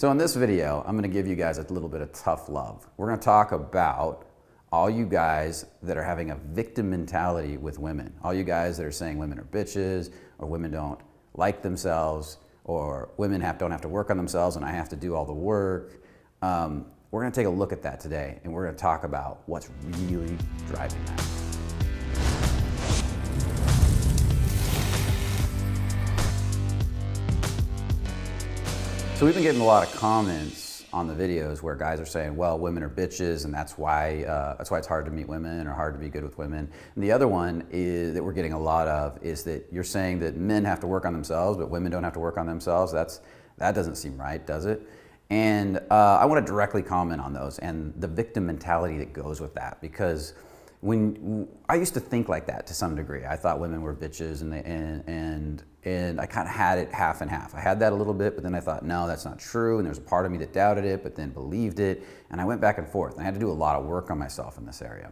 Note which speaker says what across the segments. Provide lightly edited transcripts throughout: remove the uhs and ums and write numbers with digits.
Speaker 1: So in this video, I'm going to give you guys a little bit of tough love. We're going to talk about all you guys that are having a victim mentality with women. All you guys that are saying women are bitches, or women don't like themselves, or women don't have to work on themselves and I have to do all the work. We're going to take a look at that today, and we're going to talk about what's really driving that. So we've been getting a lot of comments on the videos where guys are saying, well, women are bitches and that's why it's hard to meet women or hard to be good with women. And the other one is that we're getting a lot of is that you're saying that men have to work on themselves, but women don't have to work on themselves. That doesn't seem right, does it? And I want to directly comment on those and the victim mentality that goes with that, because when I used to think like that to some degree. I thought women were bitches and I kind of had it half and half. I had that a little bit, but then I thought, no, that's not true. And there's a part of me that doubted it, but then believed it. And I went back and forth. And I had to do a lot of work on myself in this area.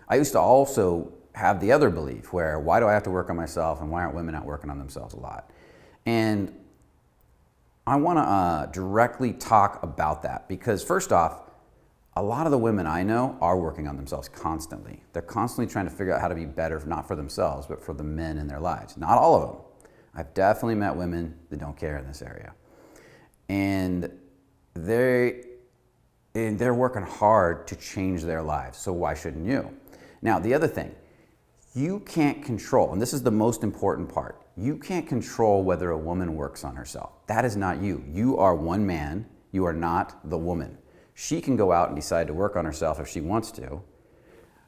Speaker 1: I used to also have the other belief where, why do I have to work on myself and why aren't women not working on themselves a lot? And I want to directly talk about that because first off, a lot of the women I know are working on themselves constantly. They're constantly trying to figure out how to be better, not for themselves, but for the men in their lives. Not all of them. I've definitely met women that don't care in this area. And they're working hard to change their lives, so why shouldn't you? Now, the other thing, you can't control, and this is the most important part, you can't control whether a woman works on herself. That is not you. You are one man, you are not the woman. She can go out and decide to work on herself if she wants to,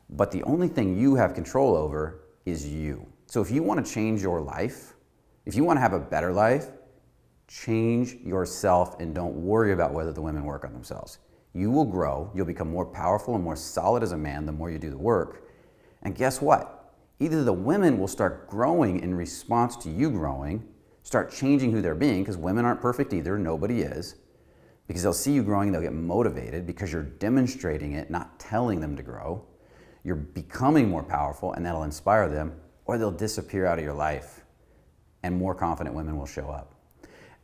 Speaker 1: but the only thing you have control over is you. So if you want to change your life, if you want to have a better life, change yourself and don't worry about whether the women work on themselves. You will grow, you'll become more powerful and more solid as a man the more you do the work. And guess what? Either the women will start growing in response to you growing, start changing who they're being, because women aren't perfect either, nobody is. Because they'll see you growing, they'll get motivated because you're demonstrating it, not telling them to grow. You're becoming more powerful and that'll inspire them, or they'll disappear out of your life and more confident women will show up.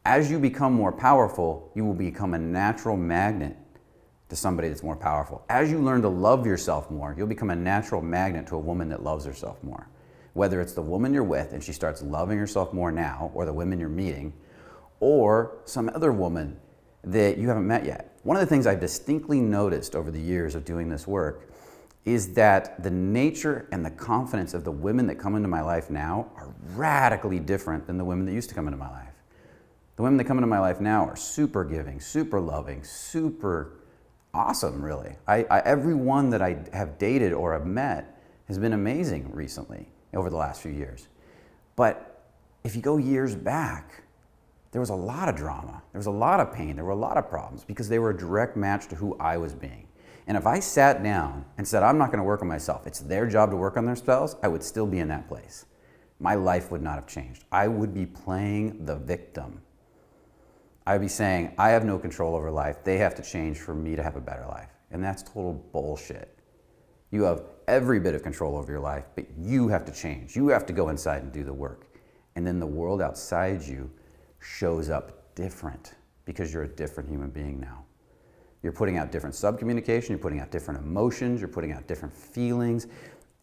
Speaker 1: As you become more powerful, you will become a natural magnet to somebody that's more powerful. As you learn to love yourself more, you'll become a natural magnet to a woman that loves herself more. Whether it's the woman you're with and she starts loving herself more now, or the women you're meeting, or some other woman that you haven't met yet. One of the things I've distinctly noticed over the years of doing this work is that the nature and the confidence of the women that come into my life now are radically different than the women that used to come into my life. The women that come into my life now are super giving, super loving, super awesome, really. Every one that I have dated or have met has been amazing recently over the last few years. But if you go years back, there was a lot of drama, there was a lot of pain, there were a lot of problems because they were a direct match to who I was being. And if I sat down and said, I'm not going to work on myself, it's their job to work on themselves, I would still be in that place. My life would not have changed. I would be playing the victim. I would be saying, I have no control over life, they have to change for me to have a better life. And that's total bullshit. You have every bit of control over your life, but you have to change. You have to go inside and do the work. And then the world outside you shows up different because you're a different human being now. You're putting out different subcommunication, you're putting out different emotions, you're putting out different feelings,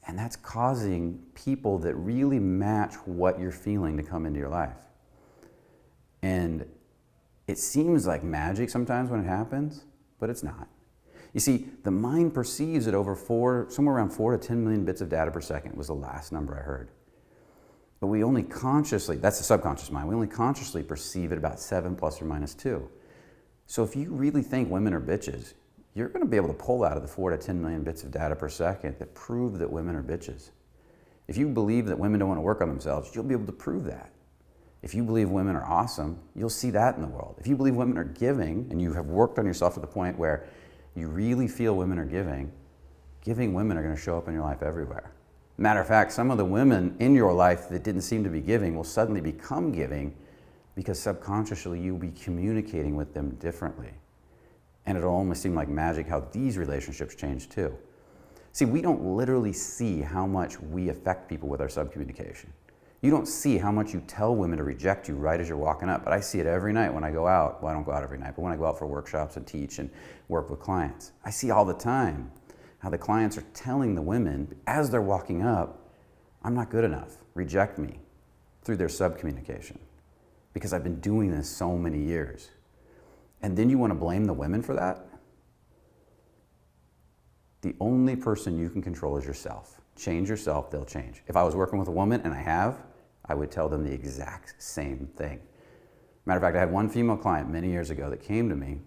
Speaker 1: and that's causing people that really match what you're feeling to come into your life. And it seems like magic sometimes when it happens, but it's not. You see, the mind perceives it over somewhere around 4 to 10 million bits of data per second was the last number I heard. But we only consciously, that's the subconscious mind, we only consciously perceive it about 7 plus or minus 2. So if you really think women are bitches, you're going to be able to pull out of the 4 to 10 million bits of data per second that prove that women are bitches. If you believe that women don't want to work on themselves, you'll be able to prove that. If you believe women are awesome, you'll see that in the world. If you believe women are giving and you have worked on yourself to the point where you really feel women are giving women are going to show up in your life everywhere. Matter of fact, some of the women in your life that didn't seem to be giving will suddenly become giving because subconsciously you'll be communicating with them differently. And it'll almost seem like magic how these relationships change too. See, we don't literally see how much we affect people with our subcommunication. You don't see how much you tell women to reject you right as you're walking up, but I see it every night when I go out. Well, I don't go out every night, but when I go out for workshops and teach and work with clients, I see all the time how the clients are telling the women as they're walking up, I'm not good enough, reject me, through their subcommunication, because I've been doing this so many years. And then you want to blame the women for that? The only person you can control is yourself. Change yourself, they'll change. If I was working with a woman, and I have, I would tell them the exact same thing. Matter of fact, I had one female client many years ago that came to me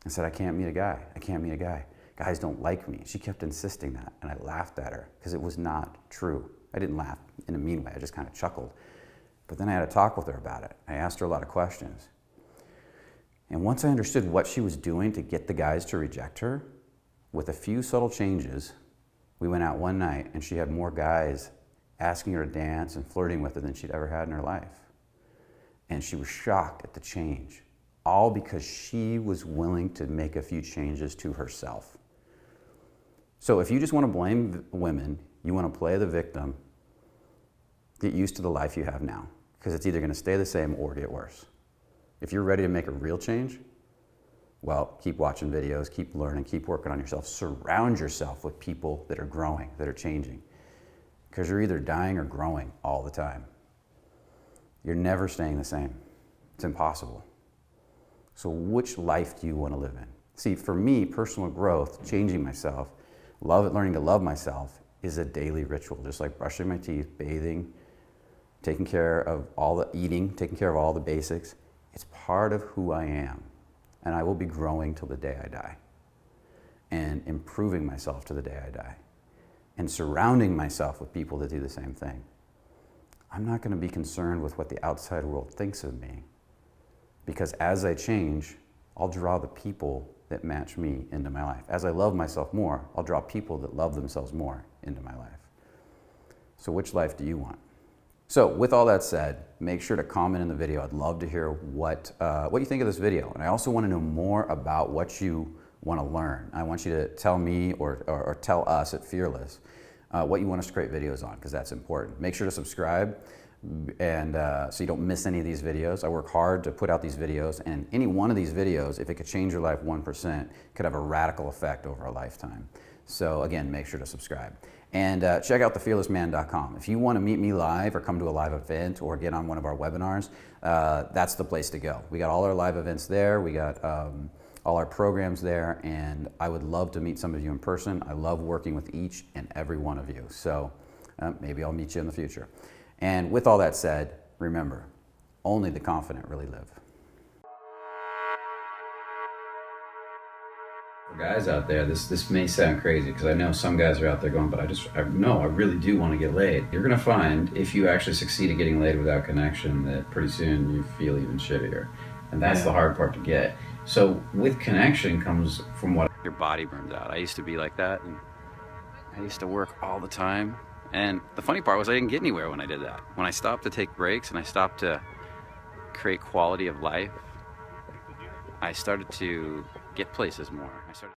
Speaker 1: and said, I can't meet a guy. I can't meet a guy. Guys don't like me. She kept insisting that, and I laughed at her because it was not true. I didn't laugh in a mean way. I just kind of chuckled. But then I had a talk with her about it. I asked her a lot of questions. And once I understood what she was doing to get the guys to reject her, with a few subtle changes, we went out one night and she had more guys asking her to dance and flirting with her than she'd ever had in her life. And she was shocked at the change, all because she was willing to make a few changes to herself. So if you just want to blame women, you want to play the victim, get used to the life you have now, because it's either going to stay the same or get worse. If you're ready to make a real change, well, keep watching videos, keep learning, keep working on yourself. Surround yourself with people that are growing, that are changing, because you're either dying or growing all the time. You're never staying the same. It's impossible. So which life do you want to live in? See, for me, personal growth, changing myself, learning to love myself is a daily ritual, just like brushing my teeth, bathing, taking care of all the eating, taking care of all the basics. It's part of who I am. And I will be growing till the day I die, and improving myself to the day I die, and surrounding myself with people that do the same thing. I'm not going to be concerned with what the outside world thinks of me, because as I change, I'll draw the people that match me into my life. As I love myself more, I'll draw people that love themselves more into my life. So which life do you want? So with all that said, make sure to comment in the video. I'd love to hear what you think of this video. And I also want to know more about what you want to learn. I want you to tell me or tell us at Fearless what you want us to create videos on, because that's important. Make sure to subscribe and so you don't miss any of these videos. I work hard to put out these videos, and any one of these videos, if it could change your life 1%, could have a radical effect over a lifetime. So again, make sure to subscribe. And check out thefearlessman.com. If you want to meet me live or come to a live event or get on one of our webinars, that's the place to go. We got all our live events there. We got all our programs there, and I would love to meet some of you in person. I love working with each and every one of you. So maybe I'll meet you in the future. And with all that said, remember, only the confident really live. For guys out there, this may sound crazy, because I know some guys are out there going, but I really do want to get laid. You're going to find, if you actually succeed at getting laid without connection, that pretty soon you feel even shittier. And that's the hard part to get. So with connection comes from what your body burns out. I used to be like that, and I used to work all the time. And the funny part was I didn't get anywhere when I did that. When I stopped to take breaks and I stopped to create quality of life, I started to get places more. I started